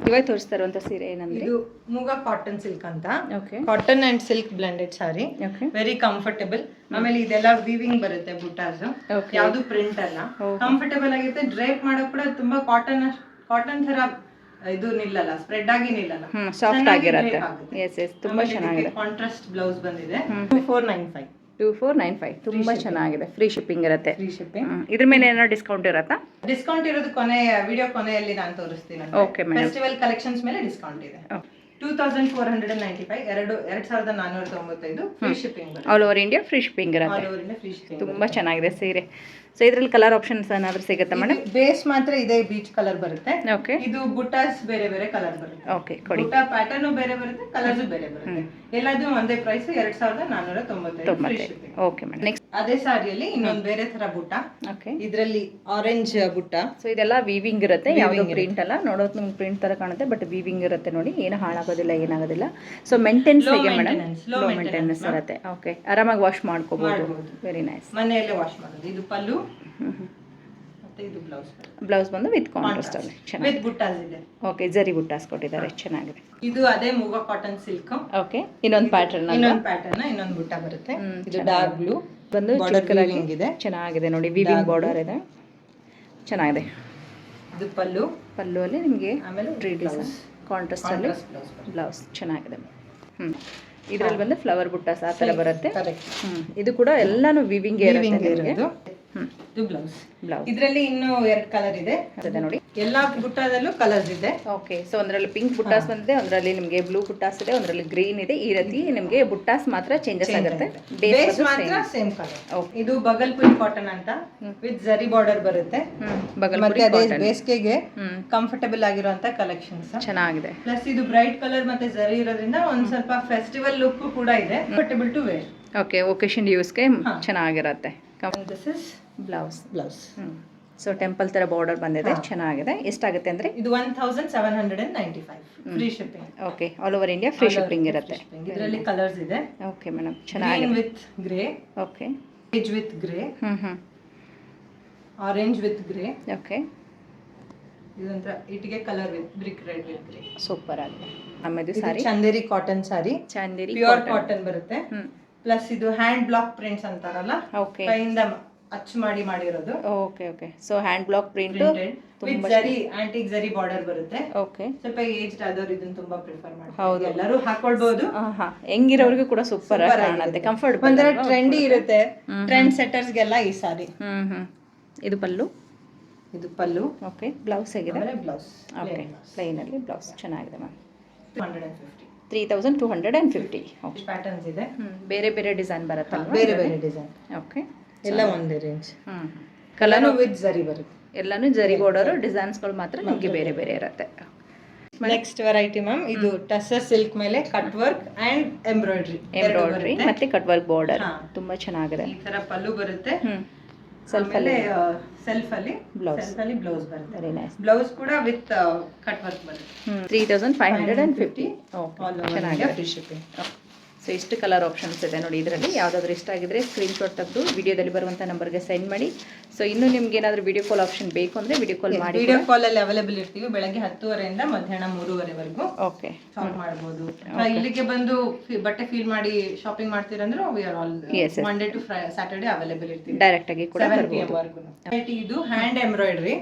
ಇವಾಗ ತೋರಿಸ್ತಾ ಇರುವಂತ ಸೀರೆ ಏನಂದ್ರೆ ಇದು ಮೂಗಾ ಕಾಟನ್ ಸಿಲ್ಕ್ ಅಂತ. Okay. Cotton and silk blended sorry. Okay. Very comfortable. ಆಮೇಲೆ ಇದೆಲ್ಲ ವೀವಿಂಗ್ ಬರುತ್ತೆ ಬುಟ್ಟಾಸ್. ಯಾವುದು ಪ್ರಿಂಟ್ ಅಲ್ಲ. ಕಂಫರ್ಟಬಲ್ ಆಗಿರುತ್ತೆ. ಡ್ರೇಪ್ ಮಾಡೋಕೆ ಕೂಡ ತುಂಬಾ ಕಾಟನ್ ತರ ಇದು ನಿಲ್ಲಲ್ಲ, ಸ್ಪ್ರೆಡ್ ಆಗಿ ನಿಲ್ಲಲ್ಲ, ಸಾಫ್ಟ್ ಆಗಿರುತ್ತೆ. ಎಸ್ ಎಸ್, ತುಂಬಾ ಚೆನ್ನಾಗಿದೆ. ಕಾಂಟ್ರಾಸ್ಟ್ ಬ್ಲೌಸ್ ಬಂದಿದೆ. 2495. 2495 ತುಂಬಾ ಚೆನ್ನಾಗಿದೆ. ಫ್ರೀ ಶಿಪ್ಪಿಂಗ್ ಇರುತ್ತೆ. Free shipping. ಇದ್ರ ಮೇಲೆ ಏನೋ ಡಿಸ್ಕೌಂಟ್ ಇರುತ್ತಾ? ಡಿಸ್ಕೌಂಟ್ ಇರೋದು ವಿಡಿಯೋ ಕೊನೆಯಲ್ಲಿ ನಾನು ತೋರಿಸ್ತೀನಿ. Okay madam. ಫೆಸ್ಟಿವಲ್ ಕಲೆಕ್ಷನ್ಸ್ ಮೇಲೆ ಡಿಸ್ಕೌಂಟ್ ಇದೆ. 2495, 2495 free shipping. All over India free shipping ಇರುತ್ತೆ. All over India free shipping. ತುಂಬಾ ಚೆನ್ನಾಗಿದೆ ಸೀರೆ. ಸೊ ಇದರಲ್ಲಿ ಕಲರ್ ಆಪ್ಷನ್ಸ್ ಏನಾದರೂ ಸಿಗುತ್ತಾ ಮೇಡಮ್? ಬೇಸ್ ಮಾತ್ರ ಇದೆ ಬೀಚ್ ಕಲರ್ ಬರುತ್ತೆ. ಓಕೆ. ಇದು ಬುಟ್ಟಾಸ್ ಬೇರೆ ಬೇರೆ ಕಲರ್ ಬರುತ್ತೆ. ಓಕೆ, ಕೊಡಿ. ಬುಟ್ಟ ಪ್ಯಾಟರ್ನ್ ಬೇರೆ ಬರುತ್ತೆ, ಕಲರ್ಸ್ ಬೇರೆ ಬರುತ್ತೆ. ಎಲ್ಲದೂ ಒಂದೇ ಪ್ರೈಸ್ 2495. Okay madam. ನೆಕ್ಸ್ಟ್ ಅದೇ ಸಾರಿಯಲ್ಲಿ ಇನ್ನೊಂದು ಬೇರೆ ತರ ಬುಟ್ಟ. ಓಕೆ. ಇದರಲ್ಲಿ ಆರೆಂಜ್ ಬುಟ್ಟ. ಸೊ ಇದೆಲ್ಲ ವೀವಿಂಗ್ ಇರುತ್ತೆ, ಯಾವುದೋ ಪ್ರಿಂಟ್ ಅಲ್ಲ. ನೋಡೋದು ನಿಮ್ಗೆ ಪ್ರಿಂಟ್ ತರ ಕಾಣುತ್ತೆ, ಬಟ್ ವೀವಿಂಗ್ ಇರುತ್ತೆ ನೋಡಿ. ಏನು ಹಾಳಾಗೋದಿಲ್ಲ, ಏನಾಗೋದಿಲ್ಲ. ಸೊ ಮೇಂಟೆನೆನ್ಸ್ ಹೇಗೆ ಮೇಡಮ್? ಲೋ ಮೇಂಟೆನೆನ್ಸ್ ಇರುತ್ತೆ. ಓಕೆ, ಆರಾಮಾಗಿ ವಾಶ್ ಮಾಡ್ಕೋಬಹುದು. Very nice. ಮನೆಯಲ್ಲೇ ವಾಶ್ ಮಾಡೋದು. ಇದು ಪಲ್ಲು ಮತ್ತೆ ಇದು ಬ್ಲೌಸ್. ಬ್ಲೌಸ್ ಬಂದು ವಿತ್ ಕಾಂಟ್ರಾಸ್ಟ್ ಅಲ್ಲಿ ಚೆನ್ನಾಗಿ ವಿತ್ ಬುಟ್ಟಾಸ್ ಇದೆ. ಓಕೆ, ಜರಿ ಬುಟ್ಟಾಸ್ ಕೊಟ್ಟಿದ್ದಾರೆ, ಚೆನ್ನಾಗಿದೆ. ಇದು ಅದೇ ಮೂಗಾ ಕಾಟನ್ ಸಿಲ್ಕ್. ಓಕೆ, ಇನ್ನೊಂದು ಪ್ಯಾಟರ್ನ್ ಇನ್ನೊಂದು ಬುಟ್ಟ ಬರುತ್ತೆ. ಇದು ಡಾರ್ಕ್ ಬ್ಲೂ ಬಂದು ಚಿಕ್ಕದಾಗಿ ಇದೆ, ಚೆನ್ನಾಗಿದೆ ನೋಡಿ. ವೀವಿಂಗ್ ಬಾರ್ಡರ್ ಇದೆ, ಚೆನ್ನಾಗಿದೆ. ಇದು ಪಲ್ಲು. ಪಲ್ಲು ಅಲ್ಲಿ ನಿಮಗೆ ಆಮೇಲೆ 3 ಡಿಸೈನ್ ಕಾಂಟ್ರಾಸ್ಟ್ ಅಲ್ಲಿ ಬ್ಲೌಸ್ ಚೆನ್ನಾಗಿದೆ. ಇದರಲ್ಲಿ ಬಂದು ಫ್ಲವರ್ ಬುಟ್ಟಾಸ್ ಆ ಥರ ಬರುತ್ತೆ. ಇದು ಕೂಡ ಎಲ್ಲಾನು ವೀವಿಂಗ್ ಇರೋದು. ಇದು ಬ್ಲೌಸ್. ಇದರಲ್ಲಿ ಇನ್ನೂ 2 ಕಲರ್ ಇದೆ ನೋಡಿ. ಎಲ್ಲಾ ಬುಟ್ಟಾದಲ್ಲೂ ಕಲರ್ಸ್ ಇದೆ. ಓಕೆ, ಸೊ ಒಂದರಲ್ಲಿ ಪಿಂಕ್ ಬುಟ್ಟಾಸ್ ಬಂದಿದೆ, ಒಂದರಲ್ಲಿ ನಿಮಗೆ ಬ್ಲೂ ಬುಟ್ಟಾಸ್ ಇದೆ, ಒಂದರಲ್ಲಿ ಗ್ರೀನ್ ಇದೆ. ಈ ರೀತಿ ನಿಮಗೆ ಬುಟ್ಟಾಸ್ ಮಾತ್ರ ಚೇಂಜಸ್ ಆಗುತ್ತೆ. ಬೇಸ್ ಮಾತ್ರ ಸೇಮ್ ಕಲರ್. ಇದು ಬಗಲ್ಪುರಿ ಕಾಟನ್ ಅಂತ ವಿತ್ ಜರಿ ಬಾರ್ಡರ್ ಬರುತ್ತೆ. ಬಗಲ್ಪುರಿ ಕಾಟನ್ ಬೇಸಿಗೆಗೆ ಕಂಫರ್ಟಬಲ್ ಆಗಿರುವಂತ ಕಲೆಕ್ಷನ್ಸ್ ಚೆನ್ನಾಗಿದೆ. ಪ್ಲಸ್ ಇದು ಬ್ರೈಟ್ ಕಲರ್ ಮತ್ತೆ ಜರಿ ಇರೋದ್ರಿಂದ ಒಂದ್ ಸ್ವಲ್ಪ ಫೆಸ್ಟಿವಲ್ ಲುಕ್ ಕೂಡ ಇದೆ. Comfortable to wear. Okay, occasion ಯೂಸ್ಗೆ ಚೆನ್ನಾಗಿರುತ್ತೆ. This is blouse. So temple ತರ ಬಾರ್ಡರ್ ಬಂದಿದೆ, ಚೆನ್ನಾಗಿದೆ. ಎಷ್ಟಾಗುತ್ತೆ ಅಂದ್ರೆ ಇದು 1795 free shipping. Okay, all over India free shipping ಇರುತ್ತೆ. ಇದರಲ್ಲಿ ಕಲರ್ಸ್ ಇದೆ. ಓಕೆ ಮೇಡಮ್, ಚೆನ್ನಾಗಿದೆ. With grey. Okay. Peach with grey. Orange with grey. Okay. ಇದೊಂಥರ ಇಟ್ಟಿಗೆ colour with brick red with grey. Super ಆಗಿದೆ. ಆಮೇಲೆ sari Chanderi cotton sari. Chanderi pure cotton ಬರುತ್ತೆ. Plus ಇದು ಹ್ಯಾಂಡ್ ಬ್ಲಾಕ್ ಪ್ರಿಂಟ್ಸ್ ಅಂತಾರಲ್ಲ, ಕೈಯಿಂದ ಅಚ್ಚು ಮಾಡಿರೋದು. Okay okay. So hand block print with zari, antique zari border ಬರುತ್ತೆ. ಓಕೆ. ಸ್ವಲ್ಪ ಏಜ್ಡ್ ಆದವರು ಇದನ್ನ ತುಂಬಾ ಪ್ರಿಫರ್ ಮಾಡ್ತಾರೆ. ಹೌದು, ಎಲ್ಲರೂ ಹಾಕೊಳ್ಬಹುದು. ಹೆಂಗಿರೋರ್ಗೂ ಕೂಡ ಸೂಪರ್ ಕಾಣುತ್ತೆ, ಕಂಫರ್ಟಬಲ್. ಒಂದರ ಟ್ರೆಂಡಿ ಇರುತ್ತೆ, ಟ್ರೆಂಡ್ ಸೆಟ್ಟರ್ಸ್ ಗೆಲ್ಲ ಈ ಸಾರಿ. ಇದು ಪಲ್ಲು. ಇದು ಪಲ್ಲು. ಓಕೆ. ಬ್ಲೌಸ್ ಹೇಗಿದೆ? ಬ್ಲೌಸ್ ಓಕೆ, ಪ್ಲೈನ್ ಅಲ್ಲಿ ಬ್ಲೌಸ್ ಚೆನ್ನಾಗಿದೆ ಮ್ಯಾಮ್. 3250. 3250. ಓಕೆ. ಪ್ಯಾಟರ್ನ್ಸ್ ಇದೆ, ಬೇರೆ ಬೇರೆ ಡಿಸೈನ್ ಬರುತ್ತೆ. ಬೇರೆ ಬೇರೆ ಡಿಸೈನ್. ಓಕೆ, ಎಲ್ಲ ಒಂದೇ ರೇಂಜ್. ಕಲರ್ ವಿತ್ ಜರಿ ಬರುತ್ತೆ. ಎಲ್ಲಾನು ಜರಿ ಬಾರ್ಡರ್ ಡಿಸೈನ್ಸ್ಗಳು ಮಾತ್ರ ನಿಮಗೆ ಬೇರೆ ಬೇರೆ ಇರುತ್ತೆ. ನೆಕ್ಸ್ಟ್ ವೆರೈಟಿ ಮ್ಯಾಮ್, ಇದು ಟಸರ್ ಸಿಲ್ಕ್ ಮೇಲೆ ಕಟ್ ವರ್ಕ್ ಅಂಡ್ ಎಂಬ್ರಾಯ್ಡ್ರಿ ಮತ್ತೆ ಕಟ್ ವರ್ಕ್ ಬಾರ್ಡರ್ ತುಂಬಾ ಚೆನ್ನಾಗಿದೆ. ಈ ತರ ಪಲ್ಲು ಬರುತ್ತೆ. ಸೆಲ್ಫ್ ಅಲ್ಲಿ ಬ್ಲೌಸ್ ಬರುತ್ತೆ. Very nice. ಬ್ಲೌಸ್ ಕೂಡ ವಿತ್ ಕಟ್ ವರ್ಕ್ ಬರುತ್ತೆ. 3550. ಚೆನ್ನಾಗಿದೆ. Free shipping. ಸೊ ಇಷ್ಟು ಕಲರ್ ಆಪ್ಷನ್ಸ್ ಇದೆ ನೋಡಿ. ಇದರಲ್ಲಿ ಯಾವುದಾದ್ರೂ ಇಷ್ಟ ಆಗಿದ್ರೆ ಸ್ಕ್ರೀನ್ಶಾಟ್ ತೆಗೆದು ವಿಡಿಯೋದಲ್ಲಿ ಬರುವಂಥ ನಂಬರ್ಗೆ ಸೆಂಡ್ ಮಾಡಿ. ಸೊ ಇನ್ನು ನಿಮ್ಗೆ ಏನಾದರೂ ವಿಡಿಯೋ ಕಾಲ್ ಆಪ್ಷನ್ ಬೇಕು ಅಂದರೆ ವಿಡಿಯೋ ಕಾಲ್ ಮಾಡಿ. ವಿಡಿಯೋ ಕಾಲಲ್ಲಿ ಅವೈಲೇಬಲ್ ಇರ್ತೀವಿ. ಬೆಳಗ್ಗೆ 10:30 ಮಧ್ಯಾಹ್ನ 3:00ವರೆಗೂ ಓಕೆ ಶಾಪ್ ಮಾಡ್ಬೋದು. ಇಲ್ಲಿಗೆ ಬಂದು ಬಟ್ಟೆ ಫೀಲ್ ಮಾಡಿ ಶಾಪಿಂಗ್ ಮಾಡ್ತೀರಂದ್ರೆ we are all Monday to Saturday available ಇರ್ತೀವಿ. ಡೈರೆಕ್ಟ್ ಆಗಿ ಕೂಡ 7 PM ವರೆಗೂ. ಇದು ಹ್ಯಾಂಡ್ ಎಂಬ್ರಾಯ್ಡ್ರಿ,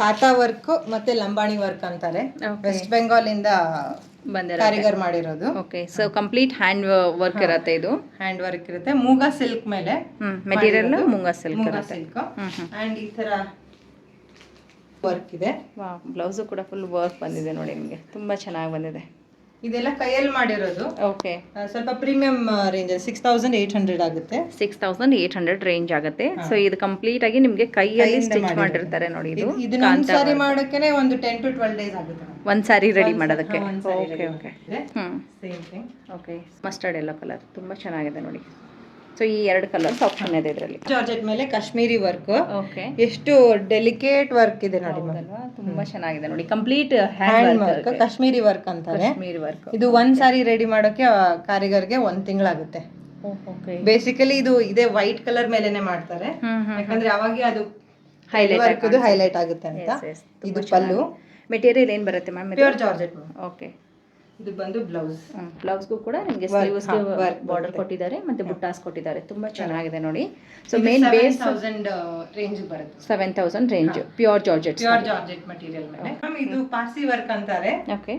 ಕಾತಾ ವರ್ಕ್ ಮತ್ತೆ ಲಂಬಾಣಿ ವರ್ಕ್ ಅಂತಾರೆ. ವೆಸ್ಟ್ ಬೆಂಗಾಲ್ ಇಂದ ಕಾರಿಗರ್ ಮಾಡಿರೋದು. Okay. So complete hand work ಇರುತ್ತೆ. ಇದು ಹ್ಯಾಂಡ್ ವರ್ಕ್ ಇರುತ್ತೆ. ಮೂಗಾ ಸಿಲ್ಕ್ ಮೇಲೆ ಮೆಟೀರಿಯಲ್ ಮೂಗಾ ಸಿಲ್ಕ್ ಅಂಡ್ ಈ ತರ ವರ್ಕ್ ಇದೆ. ಬ್ಲೌಸ್ ಕೂಡ ಫುಲ್ ವರ್ಕ್ ಬಂದಿದೆ ನೋಡಿ, ನಿಮಗೆ ತುಂಬಾ ಚೆನ್ನಾಗಿ ಬಂದಿದೆ. ಇದೆಲ್ಲ ಕೈಯಲ್ಲಿ ಮಾಡಿರೋದು. ಓಕೆ. ಸ್ವಲ್ಪ ಪ್ರೀಮಿಯಂ ರೇಂಜ್ 6800 ಆಗುತ್ತೆ. 6800 ರೇಂಜ್ ಆಗುತ್ತೆ. ಸೊ ಇದು ಕಂಪ್ಲೀಟ್ ಆಗಿ ನಿಮಗೆ ಕೈಯಲ್ಲಿ ಸ್ಟಿಚ್ ಮಾಡಿರ್ತಾರೆ ನೋಡಿ. ಇದು ಇದನ್ನ ಸಾರಿ ಮಾಡೋಕೆ ಒಂದು 10 to 12 ಡೇಸ್ ಆಗುತ್ತೆ. ಒಂದು ಸಾರಿ ರೆಡಿ ಮಾಡೋದಕ್ಕೆ. Okay okay. Same thing. Okay. Mustard yellow colour ತುಂಬಾ ಚೆನ್ನಾಗಿದೆ ನೋಡಿ. ಸೊ ಈ 2 ಕಲರ್ಸ್ ಆಪ್ಷನ್ ಇದೆ ಇದರಲ್ಲಿ. ಜಾರ್ಜೆಟ್ ಮೇಲೆ ಕಾಶ್ಮೀರಿ ವರ್ಕ್. ಓಕೆ. ಎಷ್ಟು ಡೆಲಿಕೇಟ್ ವರ್ಕ್ ಇದೆ ನೋಡಿ. ತುಂಬಾ ಚೆನ್ನಾಗಿದೆ ನೋಡಿ. Complete hand work, Kashmiri work ಅಂತಾರೆ. ಕಾಶ್ಮೀರಿ ವರ್ಕ್. ಇದು ಒಂದ್ ಸಾರಿ ರೆಡಿ ಮಾಡೋಕೆ ಕಾರಿಗರ್ಗೆ 1 ತಿಂಗಳಾಗುತ್ತೆ. ಓಕೆ. ಬೇಸಿಕಲಿ ಇದು ಇದೇ ವೈಟ್ ಕಲರ್ ಮೇಲೆನೆ ಮಾಡ್ತಾರೆ, ಯಾಕಂದ್ರೆ ಅವಾಗ ಅದು ಹೈಲೈಟ್ ಆಗುತ್ತೆ ಅಂತ. ಇದು ಪಲ್ಲು. ಮೆಟೀರಿಯಲ್ ಏನು ಬರುತ್ತೆ ಮ್ಯಾಮ್? Pure georgette. ಓಕೆ. ಇದು ಬಂದು ಬ್ಲೌಸ್. ಬ್ಲೌಸ್ಗೂ ಕೂಡ ನಿಮಗೆ ಸ್ಲೀವ್ಸ್ಗೆ ಬಾರ್ಡರ್ ಕೊಟ್ಟಿದ್ದಾರೆ ಮತ್ತು ಬುಟ್ಟಾಸ್ ಕೊಟ್ಟಿದ್ದಾರೆ. ತುಂಬ ಚೆನ್ನಾಗಿದೆ ನೋಡಿ. ಸೊ ಮೇನ್ ಬೇಸ್ 7000 ರೇಂಜ್ ಬರುತ್ತೆ. 7000 ರೇಂಜ್ ಪ್ಯೂರ್ ಜಾರ್ಜೆಟ್ ಮೆಟೀರಿಯಲ್ ಮೇಲೆ. ಇದು ಪಾರ್ಸಿ ವರ್ಕ್ ಅಂತಾರೆ. ಓಕೆ.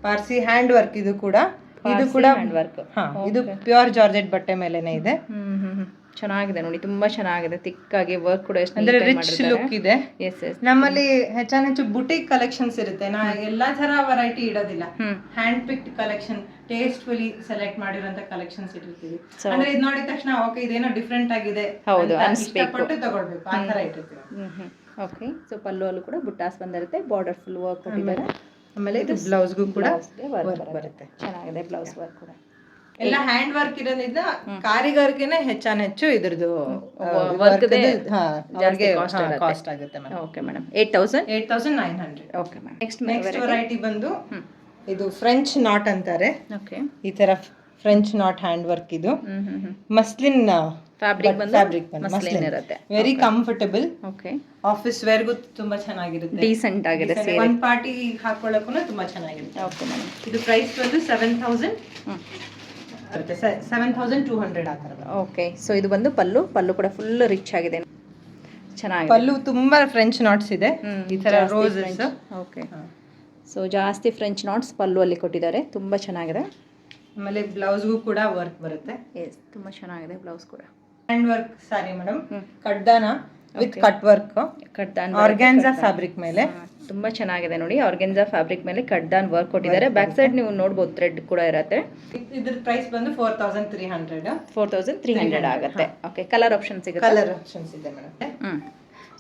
Parsi hand work. ಇದು ಕೂಡ ಹ್ಯಾಂಡ್ ವರ್ಕ್. ಇದು ಪ್ಯೂರ್ ಜಾರ್ಜೆಟ್ ಬಟ್ಟೆ ಮೇಲೆನೇ ಇದೆ. ಚೆನ್ನಾಗಿದೆ ನೋಡಿ, ತುಂಬಾ ಚೆನ್ನಾಗಿದೆ. ತಿಕ್ಕಾಗಿ ವರ್ಕ್ ಕೂಡ ಎಷ್ಟು ಅಂದ್ರೆ ರಿಚ್ ಲುಕ್ ಇದೆ. Yes yes. ನಮ್ಮಲ್ಲಿ ಹೆಚ್ಚು ಬುಟಿಕ್ ಕಲೆಕ್ಷನ್ಸ್ ಇರುತ್ತೆ. ನಾ ಎಲ್ಲಾ ತರ ವೆರೈಟಿ ಇಡೋದಿಲ್ಲ. Hand picked collection, tastefully select ಮಾಡಿರೋಂತ ಕಲೆಕ್ಷನ್ಸ್ ಇಟ್ಟಿರ್ತೀವಿ. ಅಂದ್ರೆ ಇದು ನೋಡಿದ ತಕ್ಷಣ ಓಕೆ ಇದೇನೋ ಡಿಫ್ರೆಂಟ್ ಆಗಿದೆ, ಹೌದು ಇಷ್ಟಪಟ್ಟು ತಗೊಳ್ಬೇಕು, ಆ ತರ ಇಟ್ಟಿರ್ತೀವಿ. ಓಕೆ. ಸೊ ಪಲ್ಲು ಅಲ್ಲೂ ಕೂಡ ಬುಟ್ಟಾಸ್ ಬಂದಿರುತ್ತೆ, ಬಾರ್ಡರ್ ಫುಲ್ ವರ್ಕ್ ಕೊಟ್ಟಿದ್ದಾರೆ. ಆಮೇಲೆ ಇದು ಬ್ಲೌಸ್ಗೂ ಕೂಡ ವರ್ಕ್ ಬರುತ್ತೆ. ಚೆನ್ನಾಗಿದೆ ಬ್ಲೌಸ್ ವರ್ಕ್ ಕೂಡ. ಎಲ್ಲ ಹ್ಯಾಂಡ್ ವರ್ಕ್ ಇರೋದ್ರಿಂದ ಕಾರಿಗಾರಿಕೆನೆ ಹೆಚ್ಚು ಇದ್ರದ್ದು ವರ್ಕ್ ಕಾಸ್ಟ್ ಆಗುತ್ತೆ. Okay madam. 8900. Okay ma'am. Next variety ಬಂದು ಇದು ಫ್ರೆಂಚ್ ನಾಟ್ ಅಂತಾರೆ. ಓಕೆ. ಈ ತರ ಫ್ರೆಂಚ್ ನಾಟ್ ಹ್ಯಾಂಡ್ ವರ್ಕ್. ಇದು ಮಸ್ಲಿನ್ ಫ್ಯಾಬ್ರಿಕ್ ಮಸ್ಲಿನ್ ಇರುತ್ತೆ. Very comfortable. ಓಕೆ. ಆಫೀಸ್ ವೇರ್ಗೂ ತುಂಬಾ ಚೆನ್ನಾಗಿರುತ್ತೆ, ಡೀಸೆಂಟ್ ಆಗಿದೆ. ಒನ್ ಪಾರ್ಟಿ ಹಾಕೊಳ್ಳೋಕ್ಕೂ ತುಂಬಾ ಚೆನ್ನಾಗಿರುತ್ತೆ. Okay madam. ಇದು ಪ್ರೈಸ್ ಬಂದು 7200 ಆ ಥರ. ಓಕೆ. ಸೊ ಇದು ಬಂದು ಪಲ್ಲು ಕೂಡ ಫುಲ್ ರಿಚ್ ಆಗಿದೆ, ಚೆನ್ನಾಗಿದೆ. ಪಲ್ಲು ತುಂಬಾ ಫ್ರೆಂಚ್ ನಾಟ್ಸ್ ಇದೆ, ಈ ತರ ರೋಸಸ್. ಓಕೆ. ಸೊ ಜಾಸ್ತಿ ಫ್ರೆಂಚ್ ನಾಟ್ಸ್ ಪಲ್ಲು ಅಲ್ಲಿ ಕೊಟ್ಟಿದ್ದಾರೆ, ತುಂಬಾ ಚೆನ್ನಾಗಿದೆ. ಆಮೇಲೆ ಬ್ಲೌಸ್ಗೂ ಕೂಡ ವರ್ಕ್ ಬರುತ್ತೆ. ಎಸ್, ತುಂಬಾ ಚೆನ್ನಾಗಿದೆ ಬ್ಲೌಸ್ ಕೂಡ. ಹ್ಯಾಂಡ್ ವರ್ಕ್ ಸಾರಿ ಮೇಡಮ್, ಕಡ್ದಾನ with cut work, organza fabric ಮೇಲೆ. ತುಂಬಾ ಚೆನ್ನಾಗಿದೆ ನೋಡಿ, ಆರ್ಗಾನ್ಜಾ ಫ್ಯಾಬ್ರಿಕ್ ಮೇಲೆ ಕಡ್ದಾನ್ ವರ್ಕ್ ಕೊಟ್ಟಿದ್ದಾರೆ. ಬ್ಯಾಕ್ ಸೈಡ್ ನೀವು ನೋಡಬಹುದು ಥ್ರೆಡ್ ಕೂಡ ಇರುತ್ತೆ. ಇದ್ರ ಪ್ರೈಸ್ ಬಂದು 4300 ಆಗುತ್ತೆ. ಓಕೆ. ಕಲರ್ ಆಪ್ಷನ್ ಸಿಗುತ್ತೆ. ಕಲರ್ ಆಪ್ಷನ್ಸ್ ಇದೆ madam.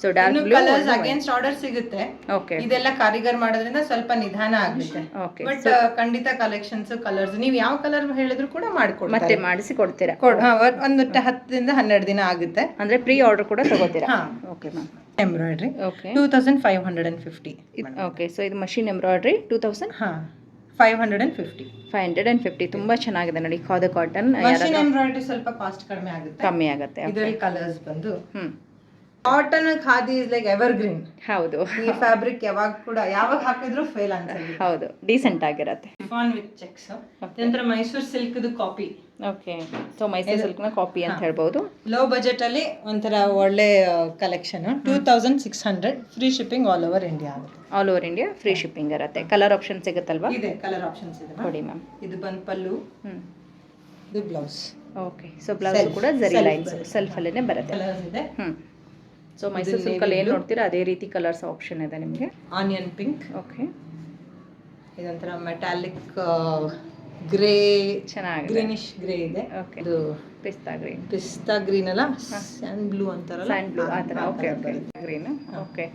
So dark blue colours against order ಸಿಗುತ್ತೆ. ಓಕೆ. ಇದೆಲ್ಲ ಕಾರಿಗರ್ ಮಾಡೋದ್ರಿಂದ ಸ್ವಲ್ಪ ನಿಧಾನ ಆಗುತ್ತೆ. ಓಕೆ. ಬಟ್ ಖಂಡಿತ ಕಲೆಕ್ಷನ್ಸ್ ಕಲರ್ಸ್ ನೀವು ಯಾವ ಕಲರ್ ಹೇಳಿದ್ರು ಕೂಡ ಮಾಡಿಕೊಡ್ತಾರೆ, ಮತ್ತೆ ಮಾಡಿಸಿ ಕೊಡ್ತೀರಾ. ಒಂದು 10 ದಿಂದ 12 ದಿನ ಆಗುತ್ತೆ. ಅಂದ್ರೆ ಪ್ರೀ ಆರ್ಡರ್ ಕೂಡ ತಗೋತೀರಾ. Okay ma'am. Embroidery. Okay. 2550. Okay. So ಇದು ಮಷಿನ್ ಎಂಬ್ರಾಯ್ಡ್ರಿ 550. ತುಂಬಾ ಚೆನ್ನಾಗಿದೆ ನೋಡಿ, ಖಾದಿ ಕಾಟನ್. ಮಷಿನ್ ಎಂಬ್ರಾಯ್ಡ್ರಿ ಸ್ವಲ್ಪ ಕಾಸ್ಟ್ ಕಮ್ಮಿ ಆಗುತ್ತೆ. ಇದರಲ್ಲಿ ಕಲರ್ಸ್ ಬಂದು cotton khadi is like evergreen. ಹೌದು. ಈ ಫ್ಯಾಬ್ರಿಕ್ ಯಾವಾಗ ಹಾಕಿದ್ರು ಫೇಲ್ ಅನ್ಸಲ್ಲ. ಹೌದು, ಡೀಸೆಂಟ್ ಆಗಿರುತ್ತೆ. Chiffon with checks. ನಂತರ Mysore silk copy. Okay. So Mysore silk ನ ಕಾಪಿ ಅಂತ ಹೇಳ್ಬೋದು. ಲೋ ಬಜೆಟ್ ಅಲ್ಲಿ ಒಂಥರ ಒಳ್ಳೆ collection. 2600. Free shipping all over India ಆಗುತ್ತೆ. All over India free shipping ಇರುತ್ತೆ. ಕಲರ್ ಆಪ್ಷನ್ ಸಿಗುತ್ತಲ್ವಾ? ಇದೆ, ಕಲರ್ ಆಪ್ಷನ್ಸ್ ಇದೆ ಕೊಡಿ ಮ್ಯಾಮ್. ಇದು ಬಂದು ಪಲ್ಲು, ಇದು ಬ್ಲೌಸ್. ಓಕೆ. ಸೊ ಬ್ಲೌಸ್ ಕೂಡ ಜರಿ ಲೈನ್ಸ್ ಸೆಲ್ಫ್ ಅಲ್ಲೇನೆ ಬರುತ್ತೆ. ಕಲರ್ಸ್ ಇದೆ. ಸೊ ಮೈಸೂರು ಸಿಲ್ಕ್ ಅಲ್ಲಿ ಏನು ನೋಡ್ತೀರಾ ಅದೇ ರೀತಿ ಕಲರ್ಸ್ ಆಪ್ಷನ್ ಇದೆ ನಿಮಗೆ. Onion pink. ಓಕೆ. ಇದೊಂಥರ ಮೆಟಾಲಿಕ್ ಗ್ರೇ, ಚೆನ್ನಾಗಿದೆ. ಗ್ರೀನಿಶ್ ಗ್ರೇ ಇದೆ. ಓಕೆ. ಇದು ಪಿಸ್ತಾ ಗ್ರೀನ್ ಅಲ್ಲ, ಸ್ಯಾಂಡ್ ಬ್ಲೂ ಅಂತಾರಲ್ಲ, ಸ್ಯಾಂಡ್ ಬ್ಲೂ ಆ ಥರ. ಓಕೆ. ಗ್ರೀನ್. ಓಕೆ.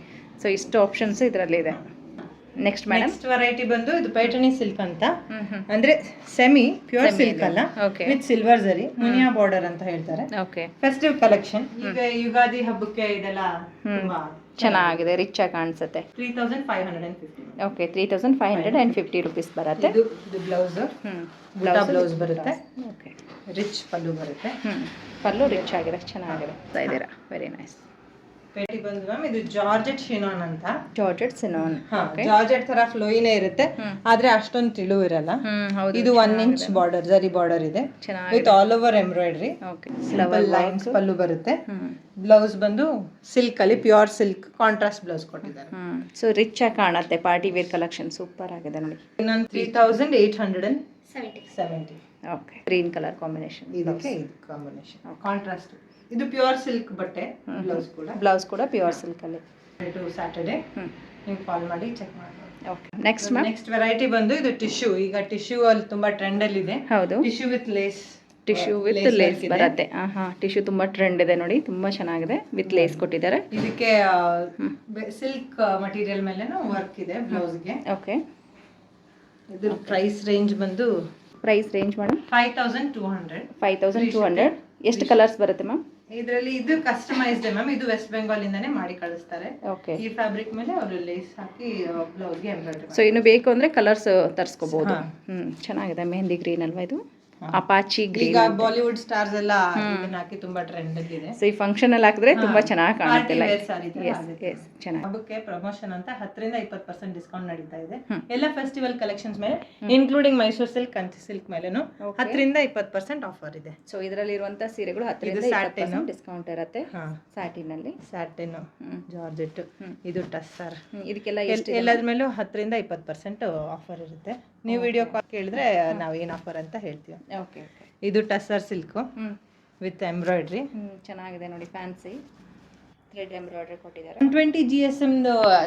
ಸೊ ಇಷ್ಟು ಆಪ್ಷನ್ಸ್ ಇದರಲ್ಲಿ ಇದೆ. ನೆಕ್ಸ್ಟ್ ವೆರೈಟಿ ಬಂದು ಇದು ಪೈಠಣಿ ಸಿಲ್ಕ್ ಅಂತ. ಅಂದ್ರೆ ಸೆಮಿ ಪ್ಯೂರ್ ಸಿಲ್ಕ್ ಅಲ್ಲ, ವಿತ್ ಸಿಲ್ವರ್ ಜರಿ, ಮುನಿಯಾ ಬಾರ್ಡರ್ ಅಂತ ಹೇಳ್ತಾರೆ. ಓಕೆ. Festive collection. ಈಗ ಯುಗಾದಿ ಹಬ್ಬಕ್ಕೆ ಇದೆಲ್ಲ ತುಂಬಾ ಚೆನ್ನಾಗಿದೆ, ರಿಚ್ ಆಗಿ ಕಾಣಿಸುತ್ತೆ. 3550. ಓಕೆ. 3550 ರುಪೀಸ್ ಬರುತ್ತೆ. ಇದು ಬ್ಲೌಸ್, ಬ್ಲೌಸ್ ಬರುತ್ತೆ. ಓಕೆ. ರಿಚ್ ಪಲ್ಲು ಬರುತ್ತೆ. ಪಲ್ಲು ರಿಚ್ ಆಗಿದೆ, ಚೆನ್ನಾಗಿದೆ. ಇದ್ದೀರಾ, ವೆರಿ ನೈಸ್. ಪೇಟಿ ಬಂದು ಮ್ಯಾಮ್ ಇದು ಜಾರ್ಜೆಟ್ ಶಿನಾನ್ ಅಂತ. Georgette chinon. ಜಾರ್ಜೆಟ್ ತರ ಫ್ಲೋಯಿನೇ ಇರುತ್ತೆ, ಆದ್ರೆ ಅಷ್ಟೊಂದು ತಿಳು ಇರಲ್ಲ. ಇದು 1 ಇಂಚ್ ಬಾರ್ಡರ್, ಜರಿ ಬಾರ್ಡರ್ ಇದೆ, with all over embroidery. Lines pallu ಬರುತ್ತೆ. ಬ್ಲೌಸ್ ಬಂದು ಸಿಲ್ಕ್ ಅಲ್ಲಿ, ಪ್ಯೂರ್ ಸಿಲ್ಕ್ ಕಾಂಟ್ರಾಸ್ಟ್ ಬ್ಲೌಸ್ ಕೊಟ್ಟಿದ್ದಾರೆ. ಸೊ ರಿಚ್ ಆಗಿ ಕಾಣುತ್ತೆ. ಪಾರ್ಟಿ ವೇರ್ ಕಲೆಕ್ಷನ್ ಸೂಪರ್ ಆಗಿದೆ ನೋಡಿ. 3870. ಓಕೆ. Green colour combination. ಇದಕ್ಕೆ ಇದು ಕಾಂಬಿನೇಷನ್ ಕಾಂಟ್ರಾಸ್ಟ್. ಇದು ಪ್ಯೂರ್ ಸಿಲ್ಕ್ ಬಟ್ಟೆ. ಬ್ಲೌಸ್ ಕೂಡ ಪ್ಯೂರ್ ಸಿಲ್ಕ್ ಅಲ್ಲಿ. ಸ್ಯಾಟರ್ಡೆ ನೀವು ಕಾಲ್ ಮಾಡಿ ಚೆಕ್ ಮಾಡ್ಬೋದು. ಓಕೆ. ನೆಕ್ಸ್ಟ್ ವೆರೈಟಿ ಬಂದು ಇದು ಟಿಶ್ಯೂ. ಈಗ ಟಿಶ್ಯೂ ಅಲ್ಲಿ ತುಂಬಾ ಟ್ರೆಂಡ್ ಅಲ್ಲಿ ಇದೆ. ಹೌದು. ಟಿಶ್ಯೂ ವಿತ್ ಲೇಸ್ ಬರುತ್ತೆ. ಟಿಶ್ಯೂ ತುಂಬಾ ಟ್ರೆಂಡ್ ಇದೆ ನೋಡಿ, ತುಂಬಾ ಚೆನ್ನಾಗಿದೆ. ವಿತ್ ಲೇಸ್ ಕೊಟ್ಟಿದ್ದಾರೆ. ಇದಕ್ಕೆ ಸಿಲ್ಕ್ ಮಟೀರಿಯಲ್ ಮೇಲೆ ವರ್ಕ್ ಇದೆ ಬ್ಲೌಸ್ಗೆ. ಓಕೆ. ಇದು ಪ್ರೈಸ್ ರೇಂಜ್ ಮೇಡಮ್ 5200. ಎಷ್ಟು ಕಲರ್ಸ್ ಬರುತ್ತೆ ಮ್ಯಾಮ್? ಇದರಲ್ಲಿ ಇದು ಕಸ್ಟಮೈಸ್ಡ್ ಮ್ಯಾಮ್. ಇದು ವೆಸ್ಟ್ ಬೆಂಗಾಲ್ ಇಂದಾನೆ ಮಾಡಿ ಕಳಿಸ್ತಾರೆ. ಓಕೆ. ಈ ಫ್ಯಾಬ್ರಿಕ್ ಮೇಲೆ ಅವರು ಲೇಸ್ ಹಾಕಿ ಬ್ಲೌಸ್ಗೆ ಎಂಬ್ರಾಯ್ಡರಿ. ಸೊ ಇನ್ನು ಬೇಕು ಅಂದ್ರೆ ಕಲರ್ಸ್ ತರಿಸ್ಕೋಬಹುದು. ಚೆನ್ನಾಗಿದೆ. ಮೆಹಂದಿ ಗ್ರೀನ್ ಅಲ್ವಾ ಇದು? Apache green. ಈಗ ಬಾಲಿವುಡ್ ಸ್ಟಾರ್ಸ್ ಎಲ್ಲ ಇದನ್ನ ಹಾಕಿ ತುಂಬಾ ಟ್ರೆಂಡ್ ಅಲ್ಲಿ ಇದೆ. ಸೊ ಈ ಫಂಕ್ಷನ್ ಅಲ್ಲಿ ಹಾಕಿದ್ರೆ ತುಂಬಾ ಚೆನ್ನಾಗಿ ಕಾಣುತ್ತೆ. ಚೆನ್ನಾಗಿ ಹಬ್ಬಕ್ಕೆ ಪ್ರಮೋಷನ್ ಅಂತ 10% 20% ಡಿಸ್ಕೌಂಟ್ ನಡೀತಾ ಇದೆ ಎಲ್ಲ ಫೆಸ್ಟಿವಲ್ ಕಲೆಕ್ಷನ್ಸ್ ಮೇಲೆ, including Mysore silk, Kanchi silk ಮೇಲೆನೂ 10% 20% ಆಫರ್ ಇದೆ. ಸೊ ಇದರಲ್ಲಿ ಇರುವಂತ ಸೀರೆಗಳು 10% 20% ಡಿಸ್ಕೌಂಟ್ ಇರುತ್ತೆ. ಸ್ಯಾಟಿನ್ ಅಲ್ಲಿ, ಸ್ಯಾಟಿನ್, ಜಾರ್ಜೆಟ್, ಇದು ಟಸ್ಸರ್, ಇದಕ್ಕೆಲ್ಲ ಎಲ್ಲದ್ರ ಮೇಲೂ 10% 20% ಆಫರ್ ಇರುತ್ತೆ. ನೀವು ವಿಡಿಯೋ ಕಾಲ್ ಕೇಳಿದ್ರೆ ನಾವು ಏನ್ ಆಫರ್ ಅಂತ ಹೇಳ್ತೀವಿ. ಓಕೆ. ಇದು ಟಸ್ಸರ್ ಸಿಲ್ಕ್ ವಿತ್ ಎಂಬ್ರಾಯ್ಡ್ರಿ, ಚೆನ್ನಾಗಿದೆ ನೋಡಿ, ಫ್ಯಾನ್ಸಿ ಥ್ರೆಡ್ ಎಂಬ್ರಾಯ್ಡ್ರಿ ಕೊಟ್ಟಿದ್ದಾರೆ. 120 GSM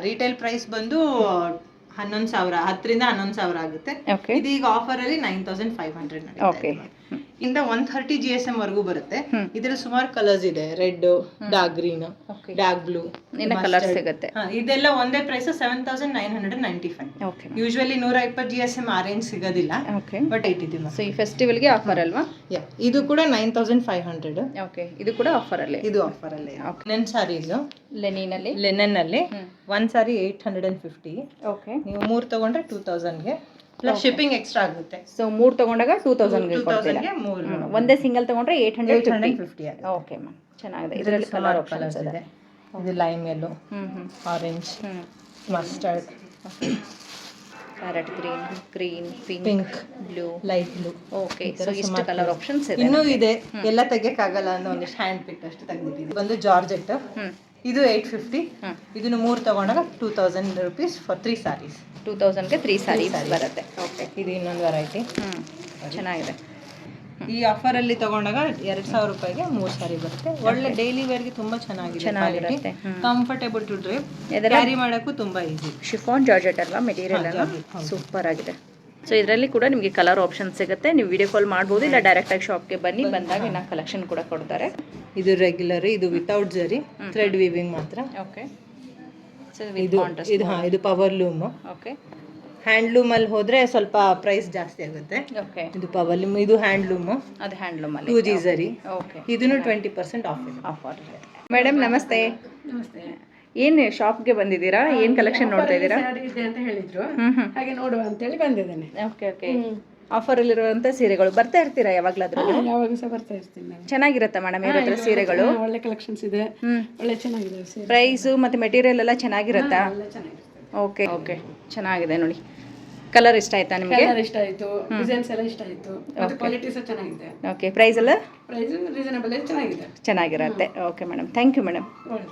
ರಿಟೇಲ್ ಪ್ರೈಸ್ ಬಂದು 11,000, 10,000 11,000 ಆಗುತ್ತೆ. ಇದು ಈಗ ಆಫರ್ ಅಲ್ಲಿ 9,500 ಓಕೆ. ಇಂದ 130 GSM ವರೆಗೂ ಬರುತ್ತೆ. ಇದ್ರಲ್ಲಿ ಸುಮಾರು ಕಲರ್ಸ್ ಇದೆ, red, dark green, dark blue, ಇನ್ನ ಕಲರ್ ಸಿಗುತ್ತೆ. ಇದೆಲ್ಲ ಒಂದೇ ಪ್ರೈಸ್ 7,995. ಯೂಶುವಲಿ 120 GSM ಆ ರೇಂಜ್ ಸಿಗೋದಿಲ್ಲ, ಬಟ್ ಇಟ್ಟಿದ್ದೀವಿ. ಸೊ ಈ ಫೆಸ್ಟಿವಲ್ ಗೆ ಆಫರ್ ಅಲ್ವಾ? ಇದು ಕೂಡ 9,500. ಓಕೆ, ಇದು ಕೂಡ ಆಫರ್ ಅಲ್ಲೇ. ಇದು ಆಫರ್ ಅಲ್ಲೇ. ಲೆನ್ ಸಾರೀಸ್, ಲೆನಿನ್ ಅಲ್ಲಿ ಒಂದ್ ಸಾರಿ 850. ಓಕೆ, ನೀವು 3 ತಗೊಂಡ್ರೆ 2,000 ಗೆ ಪ್ಲಸ್ ಶಿಪ್ಪಿಂಗ್ ಎಕ್ಸ್ಟ್ರಾ ಆಗುತ್ತೆ. ಸೊ 3 ತಗೊಂಡಾಗ 2,000 ಗೆ ಕೊಡ್ತೀರಾ. ಒಂದೇ ಸಿಂಗಲ್ ತಗೊಂಡ್ರೆ 850. ಓಕೆ ಮ್ಯಾಮ್, ಚೆನ್ನಾಗಿದೆ. ಇದರಲ್ಲಿ ಕಲರ್ ಆಪ್ಷನ್ಸ್ ಇದೆ. ಇದು lime yellow, orange, mustard, parrot green, pink, blue, light blue. Okay, so ಇಷ್ಟು ಕಲರ್ ಆಪ್ಷನ್ಸ್ ಇದೆ. ಇನ್ನೂ ಇದೆ, ಎಲ್ಲ ತೆಗಿಯಕ್ಕಾಗಲ್ಲ ಅನ್ನೋ ಒಂದಿಷ್ಟು ಹ್ಯಾಂಡ್ ಪಿಕ್ ಅಷ್ಟು ತೆಗೆದಿದ್ದೀವಿ. ಬಂದು ಜಾರ್ಜೆಟ್, ಇದು 850. ಇದನ್ನು 3 ತಗೊಂಡಾಗ 2,000 rupees ಫಾರ್ 3 sarees. 2,000 ಗೆ 3 sarees ಬರುತ್ತೆ. ಓಕೆ, ಇದು ಇನ್ನೊಂದು ವೆರೈಟಿ, ಚೆನ್ನಾಗಿದೆ. ಈ ಆಫರ್ ಅಲ್ಲಿ ತಗೊಂಡಾಗ 2,000 ರೂಪಾಯಿಗೆ 3 ಸಾರಿ ಬರುತ್ತೆ. ಒಳ್ಳೆ ಡೈಲಿ ವೇರ್ ಗೆ ತುಂಬಾ ಚೆನ್ನಾಗಿರುತ್ತೆ, ಕಂಫರ್ಟೇಬಲ್ ಟು ಡ್ರೈವ್, ಕ್ಯಾರಿ ಮಾಡೋಕ್ಕೂ ತುಂಬಾ ಈಸಿ. ಶಿಫಾನ್ ಜಾರ್ಜೆಟ್ ಅಲ್ವಾ ಮೆಟೀರಿಯಲ್ ಅಲ್ಲ, ಸೂಪರ್ ಆಗಿದೆ. ಸೊ ಇದರಲ್ಲಿ ಕೂಡ ನಿಮಗೆ ಕಲರ್ ಆಪ್ಷನ್ ಸಿಗುತ್ತೆ. ನೀವು ವಿಡಿಯೋ ಕಾಲ್ ಮಾಡ್ಬೋದು, ಇಲ್ಲ ಡೈರೆಕ್ಟ್ ಆಗಿ ಶಾಪ್ಗೆ ಬನ್ನಿ, ಬಂದಾಗ ಇನ್ನ ಕಲೆಕ್ಷನ್ ಕೂಡ ಕೊಡ್ತಾರೆ. ಇದು ರೆಗ್ಯುಲರ್, ಇದು ವಿತೌಟ್ ಜರಿ, ಥ್ರೆಡ್ ವೀವಿಂಗ್ ಮಾತ್ರ. ಓಕೆ, ಸೊ ಇದು ಪವರ್ ಲೂಮ್. ಓಕೆ, ಹ್ಯಾಂಡ್ಲೂಮ್ ಅಲ್ಲಿ ಹೋದ್ರೆ ಸ್ವಲ್ಪ ಪ್ರೈಸ್ ಜಾಸ್ತಿ ಆಗುತ್ತೆ. ಓಕೆ, ಇದು ಪವರ್ ಲೂಮ್, ಇದು ಹ್ಯಾಂಡ್ಲೂಮ್, ಅದು ಹ್ಯಾಂಡ್ಲೂಮ್ ಅಲ್ಲಿ 2G ಜರಿ. ಓಕೆ, ಇದನ್ನು 20% ಆಫರ್ ಇದೆ. ಮೇಡಮ್ ನಮಸ್ತೆ. ನಮಸ್ತೆ. ಏನು ಶಾಪ್ಗೆ ಬಂದಿದ್ದೀರಾ? ಏನು ಕಲೆಕ್ಷನ್ ನೋಡ್ತಾ ಇದ್ದೀರಾ? ಇದೆ ಅಂತ ಹೇಳಿದ್ರು, ಹಾಗೆ ನೋಡುವ ಅಂತ ಹೇಳಿ ಬಂದಿದ್ದೇನೆ. Okay okay. ಆಫರಲ್ಲಿರುವಂಥ ಸೀರೆಗಳು ಬರ್ತಾ ಇರ್ತೀರಾ ಯಾವಾಗಲಾದ್ರೂ? ಯಾವಾಗ ಸಹ ಬರ್ತಾ ಇರ್ತೀನಿ ನಾನು. ಚೆನ್ನಾಗಿರುತ್ತೆ ಮೇಡಮ್ ಇವ್ರ ಹತ್ರ ಸೀರೆಗಳು? ಒಳ್ಳೆ ಕಲೆಕ್ಷನ್ಸ್ ಇದೆ, ಒಳ್ಳೆ ಚೆನ್ನಾಗಿದೆ ಸೀರೆ. ಪ್ರೈಸು ಮತ್ತು ಮೆಟೀರಿಯಲ್ ಎಲ್ಲ ಚೆನ್ನಾಗಿರುತ್ತಾ? ಓಕೆ ಓಕೆ, ಚೆನ್ನಾಗಿದೆ ನೋಡಿ. ಕಲರ್ ಇಷ್ಟ ಆಯ್ತಾ ನಿಮಗೆ? ಕಲರ್ ಇಷ್ಟ ಆಯಿತು, ಡಿಸೈನ್ಸ್ ಎಲ್ಲ ಇಷ್ಟ ಆಯಿತು, ಮತ್ತು ಕ್ವಾಲಿಟಿ ಸಹ ಚೆನ್ನಾಗಿದೆ. ಓಕೆ, ಪ್ರೈಸ್ ಎಲ್ಲ ಪ್ರೈಸ್ ರೀಸನಬಲ್ ಚೆನ್ನಾಗಿದೆ, ಚೆನ್ನಾಗಿರುತ್ತೆ. Okay madam, thank you madam. ಒಳ್ಳೆ